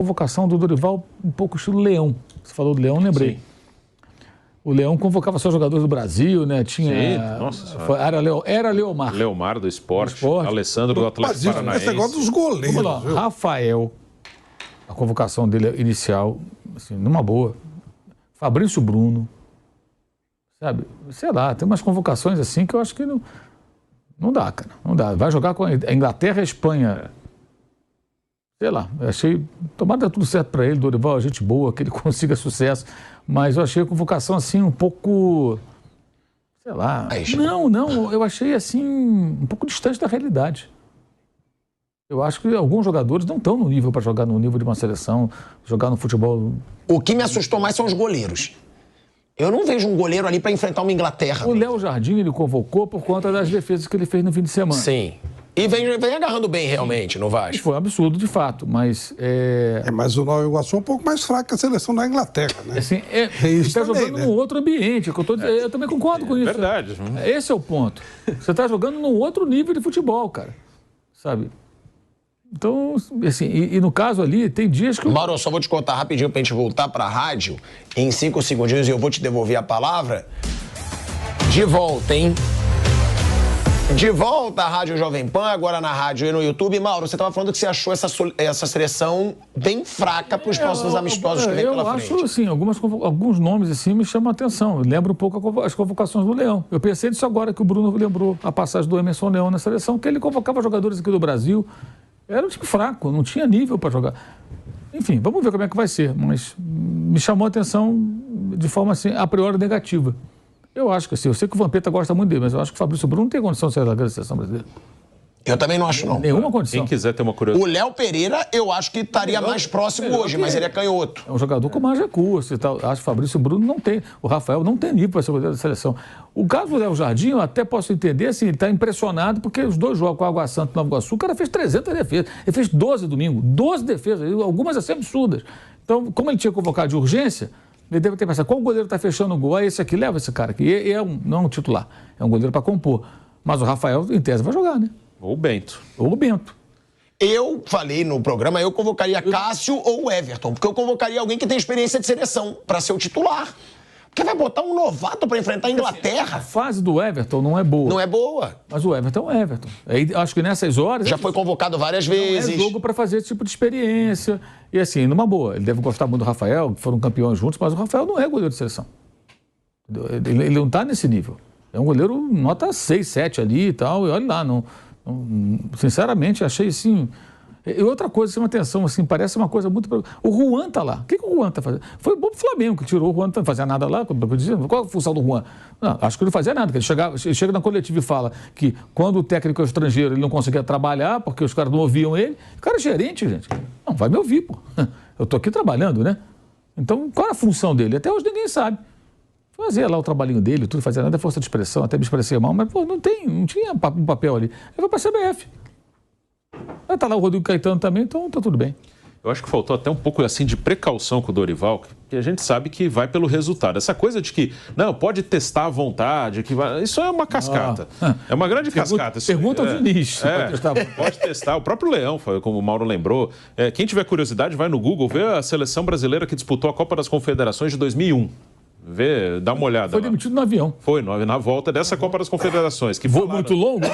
Convocação do Dorival um pouco estilo Leão. Você falou do Leão, lembrei. Sim. O Leão convocava só jogadores do Brasil, né? Tinha. Sim, nossa. Era Leomar. Leomar do Esporte. Alessandro do Atlético Paranaense. Esse negócio dos goleiros. Vamos lá. Rafael, a convocação dele inicial, assim, numa boa. Fabrício Bruno. Sabe? Sei lá, tem umas convocações assim que eu acho que não dá, cara. Não dá. Vai jogar com a Inglaterra e a Espanha. Sei lá, eu achei. Tomara dar tudo certo para ele, Dorival, gente boa, que ele consiga sucesso. Mas eu achei a convocação assim um pouco. Sei lá. Não, eu achei assim um pouco distante da realidade. Eu acho que alguns jogadores não estão no nível para jogar no nível de uma seleção, jogar no futebol. O que me assustou mais são os goleiros. Eu não vejo um goleiro ali para enfrentar uma Inglaterra. O Léo Jardim ele convocou por conta das defesas que ele fez no fim de semana. Sim. E vem agarrando bem realmente no Vasco. Foi um absurdo, de fato, mas... Mas o Nova Iguaçu é um pouco mais fraco que a seleção da Inglaterra, né? Assim, ele está jogando num outro ambiente, que eu, eu também concordo com isso. Verdade. Esse é o ponto. Você está jogando num outro nível de futebol, cara. Sabe? Então, assim, e no caso ali, tem dias que... Mauro, eu só vou te contar rapidinho pra gente voltar pra rádio, em 5 segundinhos, e eu vou te devolver a palavra. De volta, hein? De volta à Rádio Jovem Pan, agora na rádio e no YouTube. Mauro, você estava falando que você achou essa seleção bem fraca para os próximos amistosos que vem pela frente. Eu acho, assim, alguns nomes assim me chamam a atenção. Lembra um pouco as convocações do Leão. Eu pensei nisso agora que o Bruno lembrou a passagem do Emerson Leão na seleção, que ele convocava jogadores aqui do Brasil. Era um time fraco, não tinha nível para jogar. Enfim, vamos ver como é que vai ser. Mas me chamou a atenção de forma, assim, a priori negativa. Eu acho que assim, eu sei que o Vampeta gosta muito dele, mas eu acho que o Fabrício Bruno não tem condição de ser da grande seleção brasileira. Eu também não acho, não. Nenhuma condição. Quem quiser ter uma curiosidade. O Léo Pereira, eu acho que estaria mais próximo hoje, mas ele é canhoto. É um jogador com mais recursos e tal. Acho que o Fabrício Bruno não tem. O Rafael não tem nível para ser goleiro da seleção. O caso do Léo Jardim, eu até posso entender, assim, ele está impressionado, porque os dois jogos com o Água Santa e Nova Iguaçu, o cara fez 300 defesas. Ele fez 12 domingo, 12 defesas, algumas assim absurdas. Então, como ele tinha convocado de urgência, ele deve ter pensado, qual goleiro está fechando o gol? Ah, esse aqui, leva esse cara aqui. E não é um titular, é um goleiro para compor. Mas o Rafael, em tese, vai jogar, né? Ou o Bento. Ou o Bento. Eu falei no programa, eu convocaria Cássio ou o Everton, porque eu convocaria alguém que tem experiência de seleção para ser o titular. Porque vai botar um novato para enfrentar a Inglaterra. A fase do Everton não é boa. Não é boa. Mas o Everton é o Everton. Aí, acho que nessas horas... Já foi convocado várias vezes. Não é jogo para fazer esse tipo de experiência. E assim, numa boa. Ele deve gostar muito do Rafael, que foram campeões juntos, mas o Rafael não é goleiro de seleção. Ele não está nesse nível. É um goleiro nota 6, 7 ali e tal. E olha lá, sinceramente, achei assim... E outra coisa, chama atenção, assim, parece uma coisa muito... O Juan tá lá. O que o Juan tá fazendo? Foi bom pro Flamengo, que tirou o Juan, não fazia nada lá. Qual a função do Juan? Não, acho que ele não fazia nada. Ele chega na coletiva e fala que quando o técnico é estrangeiro, ele não conseguia trabalhar, porque os caras não ouviam ele. O cara é gerente, gente. Não, vai me ouvir, pô. Eu tô aqui trabalhando, né? Então, qual é a função dele? Até hoje ninguém sabe. Fazia lá o trabalhinho dele, tudo, fazia nada, força de expressão, até me expressei mal, mas, pô, não tinha um papel ali. Ele vai pra CBF. Vai estar lá o Rodrigo Caetano também, então tá tudo bem. Eu acho que faltou até um pouco assim de precaução com o Dorival, que a gente sabe que vai pelo resultado. Essa coisa de que, não, pode testar à vontade, que vai... isso é uma cascata. É uma grande cascata. Pergunta ao Diniz. Pode testar. O próprio Leão, como o Mauro lembrou. Quem tiver curiosidade, vai no Google, vê a seleção brasileira que disputou a Copa das Confederações de 2001. Dá uma olhada. Foi demitido no avião. Foi, na volta dessa Copa das Confederações. Que foi muito longo?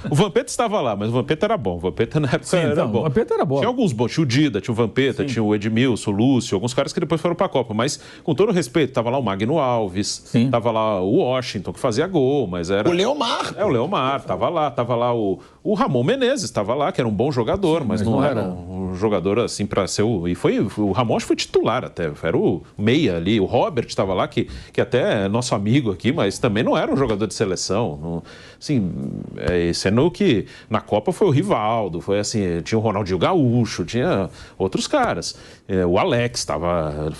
O Vampeta estava lá, mas o Vampeta era bom. O Vampeta na época era bom. O Vampeta era bom. Tinha alguns bons. Tinha o Dida, tinha o Vampeta, tinha o Edmilson, o Lúcio, alguns caras que depois foram para a Copa. Mas, com todo respeito, estava lá o Magno Alves, estava lá o Washington, que fazia gol, mas era... O Leomar. O Leomar, estava lá o Ramon Menezes, estava lá, que era um bom jogador, mas não era um jogador assim para ser o... E foi o Ramon foi titular até, era o meia ali. O Robert estava lá, que até é nosso amigo aqui, mas também não era um jogador de seleção. Não, assim, sendo que na Copa foi o Rivaldo, foi assim, tinha o Ronaldinho Gaúcho, tinha outros caras. O Alex estava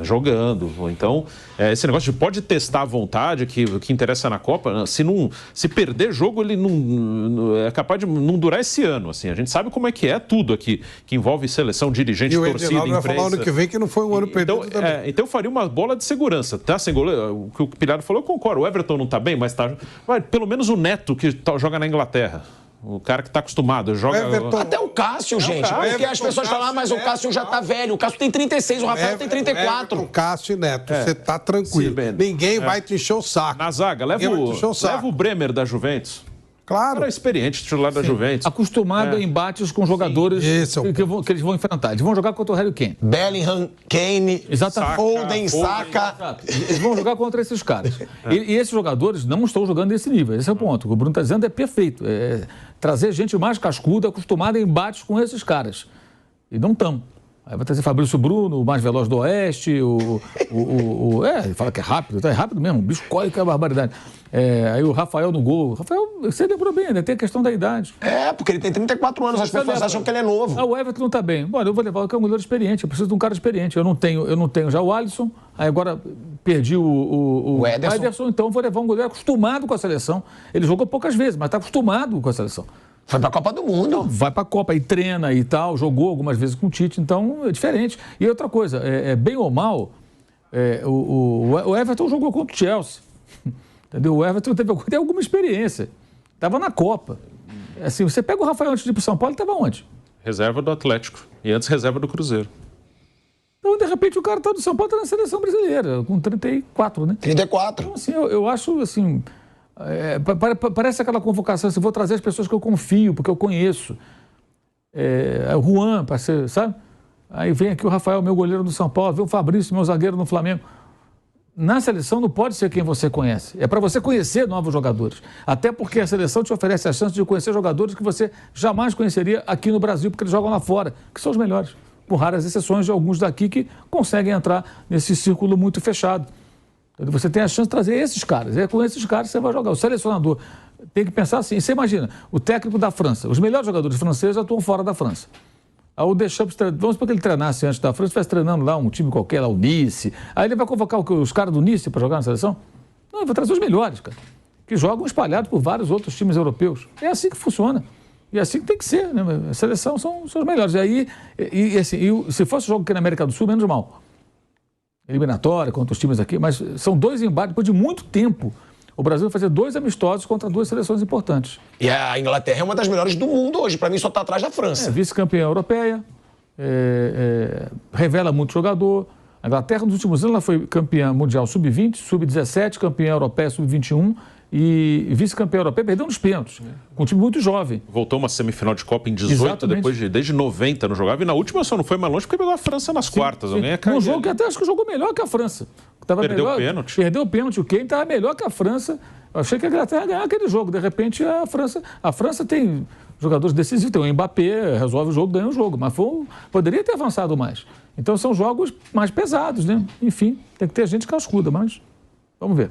jogando. Então, esse negócio de pode testar à vontade, que o que interessa na Copa, se perder jogo, ele não é capaz de não durar esse ano. Assim. A gente sabe como é que é tudo aqui, que envolve seleção, dirigente, torcida, imprensa. Vai falar ano que vem que não foi um ano perdido também. Então eu faria uma bola de segurança. Tá sem goleiro, o que o Pilhado falou, eu concordo. O Everton não tá bem, mas tá. Pelo menos o Neto, que joga na Inglaterra. O cara que está acostumado, joga... Everton. Até o Cássio, gente. Porque as pessoas falam, mas o Cássio já tá velho. O Cássio tem 36, o Rafael tem 34. O Cássio e Neto, você tá tranquilo. Ninguém vai te encher o saco. Na zaga, leva o Bremer da Juventus. Claro. Cara experiente, titular da Juventus. Acostumado a embates com jogadores que eles vão enfrentar. Eles vão jogar contra o Harry Kane. Bellingham, Kane, Foden, Saka. Exato. Eles vão jogar contra esses caras. E esses jogadores não estão jogando nesse nível. Esse é o ponto. O que o Bruno está dizendo é perfeito. É trazer gente mais cascuda, acostumada a embates com esses caras. E não estão. Aí vai trazer Fabrício Bruno, o mais veloz do Oeste, ele fala que é rápido, é rápido mesmo, o bicho corre que é barbaridade. Aí o Rafael no gol. Rafael, você lembrou bem, né? Tem a questão da idade. Porque ele tem 34 anos, as pessoas acham que ele é novo. O Everton não está bem. Bom, eu vou levar o goleiro experiente, eu preciso de um cara experiente. Eu não tenho já o Alisson, aí agora perdi o Ederson, então eu vou levar um goleiro acostumado com a seleção. Ele jogou poucas vezes, mas está acostumado com a seleção. Foi pra Copa do Mundo. Vai pra Copa e treina e tal, jogou algumas vezes com o Tite, então é diferente. E outra coisa, bem ou mal, o Everton jogou contra o Chelsea. Entendeu? O Everton teve alguma experiência. Estava na Copa. Assim, você pega o Rafael antes de ir pro São Paulo, ele estava onde? Reserva do Atlético. E antes reserva do Cruzeiro. Então, de repente, o cara tá do São Paulo, tá na seleção brasileira, com 34, né? 34. Então, assim, eu acho, assim... parece aquela convocação, assim, vou trazer as pessoas que eu confio, porque eu conheço. O Juan, para ser, sabe? Aí vem aqui o Rafael, meu goleiro do São Paulo, vem o Fabrício, meu zagueiro no Flamengo. Na seleção não pode ser quem você conhece. É para você conhecer novos jogadores. Até porque a seleção te oferece a chance de conhecer jogadores que você jamais conheceria aqui no Brasil, porque eles jogam lá fora, que são os melhores. Com raras exceções de alguns daqui que conseguem entrar nesse círculo muito fechado. Você tem a chance de trazer esses caras. É com esses caras que você vai jogar. O selecionador tem que pensar assim. Você imagina, o técnico da França, os melhores jogadores franceses atuam fora da França. O Deschamps, vamos supor que ele treinasse antes da França, estivesse treinando lá um time qualquer, lá o Nice. Aí ele vai convocar os caras do Nice para jogar na seleção? Não, ele vai trazer os melhores, cara. Que jogam espalhados por vários outros times europeus. É assim que funciona. E é assim que tem que ser, né? A seleção são os melhores. E aí, se fosse jogo aqui na América do Sul, menos mal. Eliminatória contra os times aqui, mas são 2 embates depois de muito tempo. O Brasil vai fazer 2 amistosos contra 2 seleções importantes. E a Inglaterra é uma das melhores do mundo hoje. Para mim, só está atrás da França. Vice-campeã europeia, revela muito jogador. A Inglaterra, nos últimos anos, ela foi campeã mundial sub-20, sub-17, campeã europeia sub-21 e vice-campeã europeia, perdeu nos pênaltis, com um time muito jovem. Voltou uma semifinal de Copa em 18, Exatamente. desde 90 não jogava, e na última só não foi mais longe porque pegou a França nas quartas. Um jogo que até acho que jogou melhor que a França. Perdeu o pênalti. Perdeu o pênalti, o Kane estava melhor que a França. Eu achei que a Inglaterra ia ganhar aquele jogo. De repente, a França tem jogadores decisivos, tem o Mbappé, resolve o jogo, ganha o jogo, mas poderia ter avançado mais. Então são jogos mais pesados, né? Enfim, tem que ter gente cascuda, mas vamos ver.